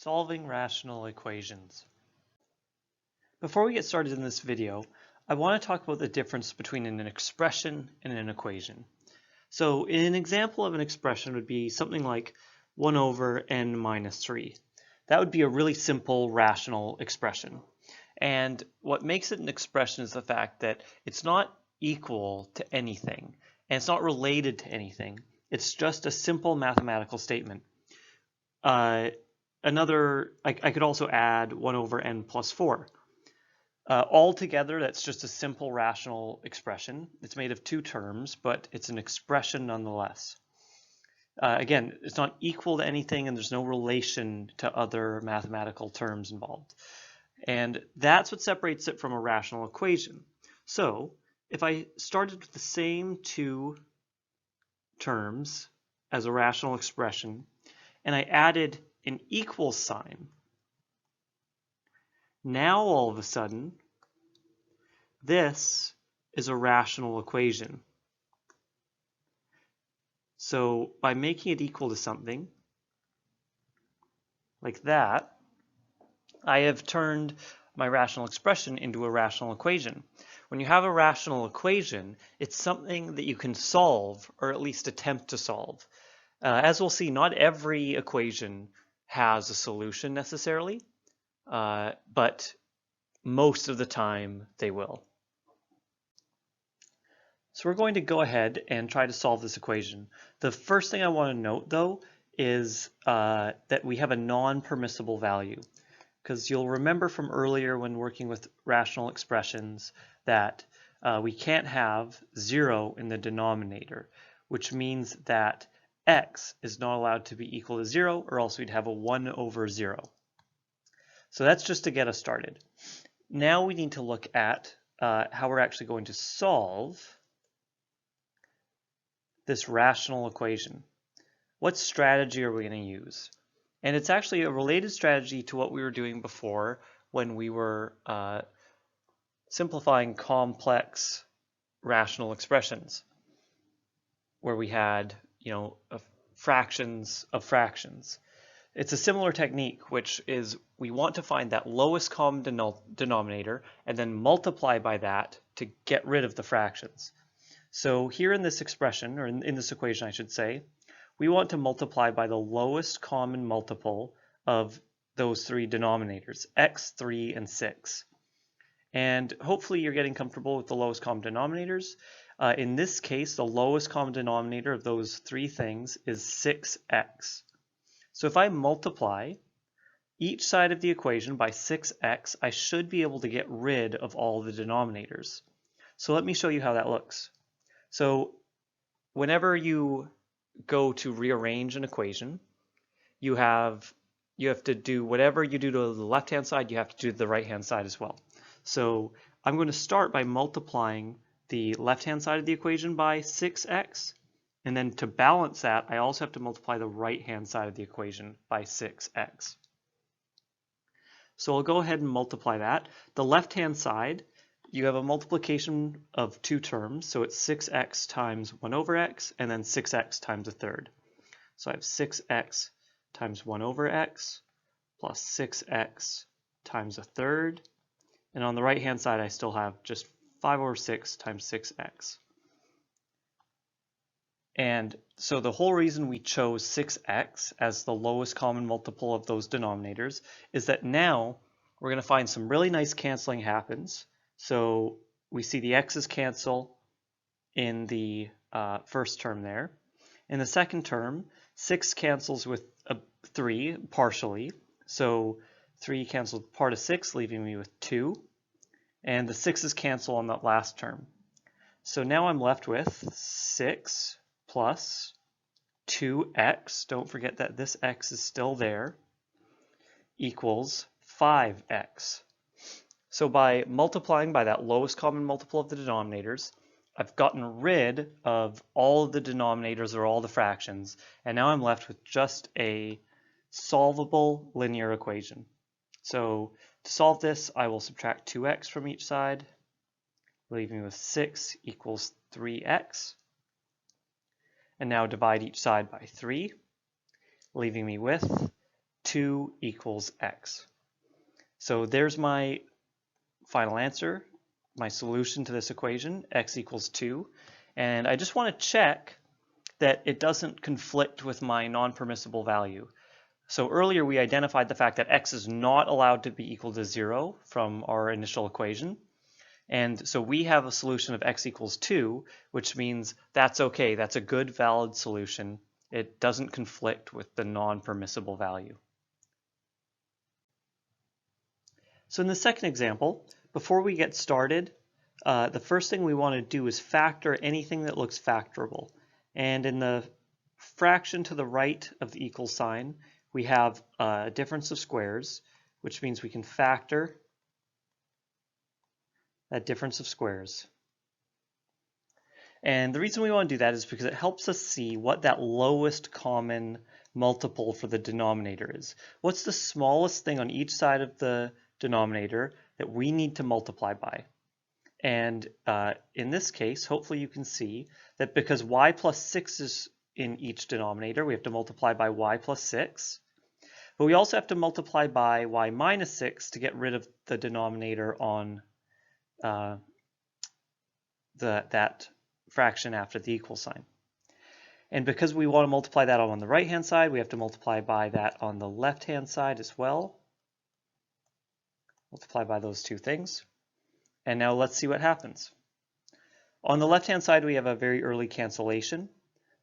Solving rational equations. Before we get started in this video, I want to talk about the difference between an expression and an equation. So an example of an expression would be something like 1 over n minus 3. That would be a really simple rational expression. And what makes it an expression is the fact that it's not equal to anything, and it's not related to anything. It's just a simple mathematical statement. I could also add 1 over n plus 4. Altogether, that's just a simple rational expression. It's made of two terms, but it's an expression nonetheless. Again, it's not equal to anything, and there's no relation to other mathematical terms involved. And that's what separates it from a rational equation. So if I started with the same two terms as a rational expression, and I added an equal sign, now all of a sudden, this is a rational equation. So by making it equal to something like that, I have turned my rational expression into a rational equation. When you have a rational equation, it's something that you can solve, or at least attempt to solve. As we'll see, not every equation has a solution necessarily, but most of the time they will. So we're going to go ahead and try to solve this equation. The first thing I want to note, though, is that we have a non-permissible value. Because you'll remember from earlier when working with rational expressions that we can't have 0 in the denominator, which means that x is not allowed to be equal to 0, or else we'd have a 1 over 0. So that's just to get us started. Now we need to look at how we're actually going to solve this rational equation. What strategy are we going to use? And it's actually a related strategy to what we were doing before when we were simplifying complex rational expressions, where we had, fractions of fractions. It's a similar technique, which is we want to find that lowest common denominator and then multiply by that to get rid of the fractions. So here in this expression, or in this equation I should say, we want to multiply by the lowest common multiple of those three denominators, x, 3, and 6. And hopefully you're getting comfortable with the lowest common denominators. In this case, the lowest common denominator of those three things is 6x. So if I multiply each side of the equation by 6x, I should be able to get rid of all the denominators. So let me show you how that looks. So whenever you go to rearrange an equation, you have to do whatever you do to the left-hand side, you have to do to the right-hand side as well. So I'm going to start by multiplying the left-hand side of the equation by 6x, and then to balance that, I also have to multiply the right-hand side of the equation by 6x. So I'll go ahead and multiply that. The left-hand side, you have a multiplication of two terms, so it's 6x times 1 over x, and then 6x times a third. So I have 6x times 1 over x plus 6x times a third. And on the right-hand side, I still have just 5 over 6 times 6x. And so the whole reason we chose 6x as the lowest common multiple of those denominators is that now we're going to find some really nice canceling happens. So we see the x's cancel in the first term there. In the second term, 6 cancels with 3 partially. So 3 cancels part of 6, leaving me with 2. And the 6's cancel on that last term. So now I'm left with 6 plus 2x, don't forget that this x is still there, equals 5x. So by multiplying by that lowest common multiple of the denominators, I've gotten rid of all of the denominators or all the fractions, and now I'm left with just a solvable linear equation. So to solve this, I will subtract 2x from each side, leaving me with 6 equals 3x. And now divide each side by 3, leaving me with 2 equals x. So there's my final answer, my solution to this equation, x equals 2. And I just want to check that it doesn't conflict with my non-permissible value. So earlier we identified the fact that x is not allowed to be equal to 0 from our initial equation. And so we have a solution of x equals 2, which means that's okay. That's a good, valid solution. It doesn't conflict with the non-permissible value. So in the second example, before we get started, the first thing we want to do is factor anything that looks factorable. And in the fraction to the right of the equal sign, we have a difference of squares, which means we can factor that difference of squares. And the reason we want to do that is because it helps us see what that lowest common multiple for the denominator is. What's the smallest thing on each side of the denominator that we need to multiply by? And in this case, hopefully you can see that because y plus 6 is in each denominator, we have to multiply by y plus 6. But we also have to multiply by y minus 6 to get rid of the denominator on that fraction after the equal sign. And because we want to multiply that on the right-hand side, we have to multiply by that on the left-hand side as well. Multiply by those two things. And now let's see what happens. On the left-hand side, we have a very early cancellation.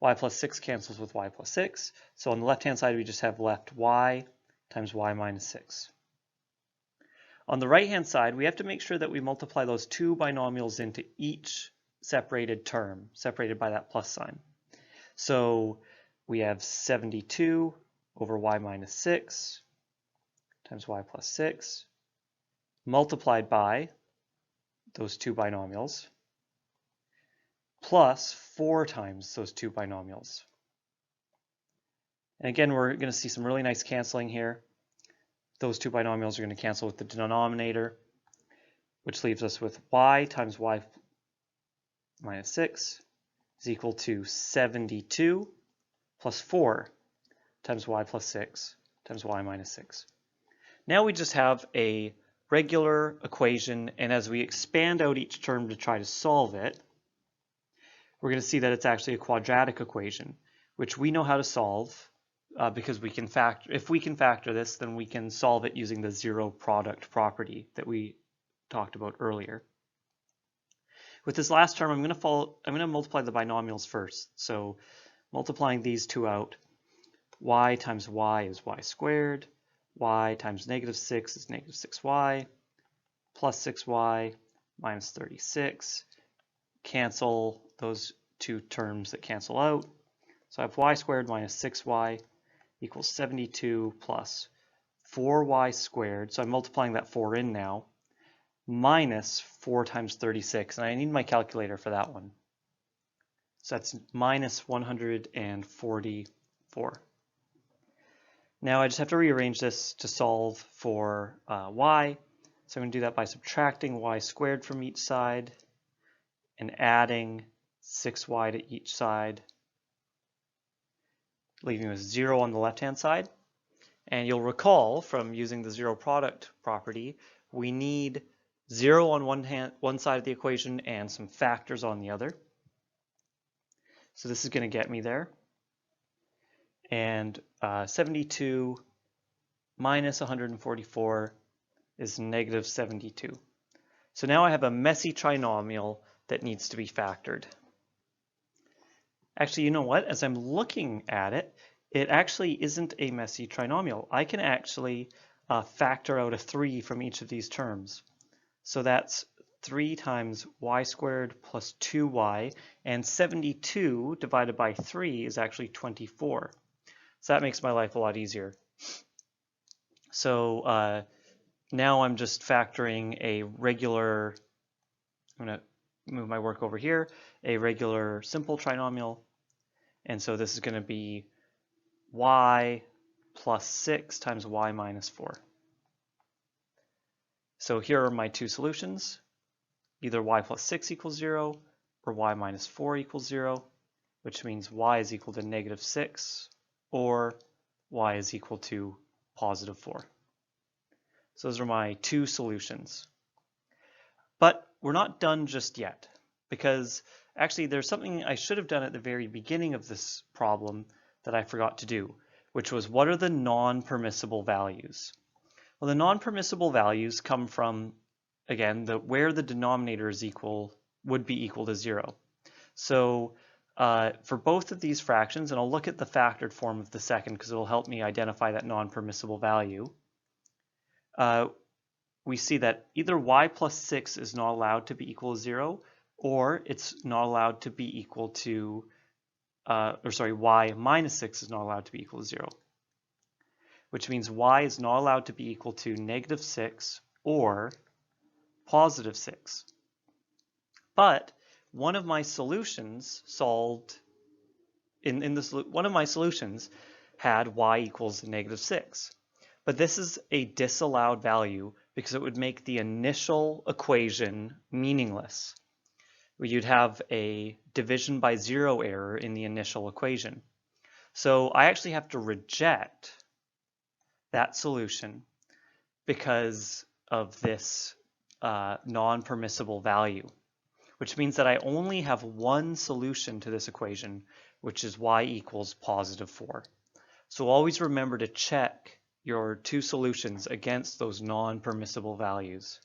Y plus 6 cancels with y plus 6. So on the left-hand side, we just have left y times y minus 6. On the right-hand side, we have to make sure that we multiply those two binomials into each separated term, separated by that plus sign. So we have 72 over y minus 6 times y plus 6 multiplied by those two binomials plus 4 times those two binomials. And again, we're going to see some really nice canceling here. Those two binomials are going to cancel with the denominator, which leaves us with y times y minus 6 is equal to 72 plus 4 times y plus 6 times y minus 6. Now we just have a regular equation, and as we expand out each term to try to solve it, we're going to see that it's actually a quadratic equation, which we know how to solve because we can factor. If we can factor this, then we can solve it using the zero product property that we talked about earlier. With this last term, I'm going to multiply the binomials first. So multiplying these two out, y times y is y squared, y times negative 6 is negative 6y, plus 6y minus 36. Cancel those two terms that cancel out. So I have y squared minus 6y equals 72 plus 4y squared. So I'm multiplying that 4 in now, minus 4 times 36. And I need my calculator for that one. So that's minus 144. Now I just have to rearrange this to solve for y. So I'm going to do that by subtracting y squared from each side and adding 6y to each side, leaving with 0 on the left-hand side. And you'll recall from using the zero product property, we need 0 on one side of the equation and some factors on the other. So this is going to get me there. And 72 minus 144 is negative 72. So now I have a messy trinomial that needs to be factored. Actually, you know what? As I'm looking at it, it actually isn't a messy trinomial. I can actually factor out a 3 from each of these terms. So that's 3 times y squared plus 2y, and 72 divided by 3 is actually 24. So that makes my life a lot easier. So now I'm just factoring a regular, I'm going to move my work over here, a regular simple trinomial. And so this is going to be y plus 6 times y minus 4. So here are my two solutions. Either y plus 6 equals 0 or y minus 4 equals 0, which means y is equal to negative 6 or y is equal to positive 4. So those are my two solutions. But we're not done just yet, because actually there's something I should have done at the very beginning of this problem that I forgot to do, which was what are the non-permissible values? Well, the non-permissible values come from, again, where the denominator is would be equal to 0. So for both of these fractions, and I'll look at the factored form of the second because it'll help me identify that non-permissible value, we see that either y plus 6 is not allowed to be equal to 0, or it's not allowed to be equal to, y minus 6 is not allowed to be equal to 0, which means y is not allowed to be equal to negative 6 or positive 6. But one of my solutions one of my solutions had y equals negative 6. But this is a disallowed value because it would make the initial equation meaningless. You'd have a division by 0 error in the initial equation. So I actually have to reject that solution because of this non-permissible value, which means that I only have one solution to this equation, which is y equals positive 4. So always remember to check your two solutions against those non-permissible values.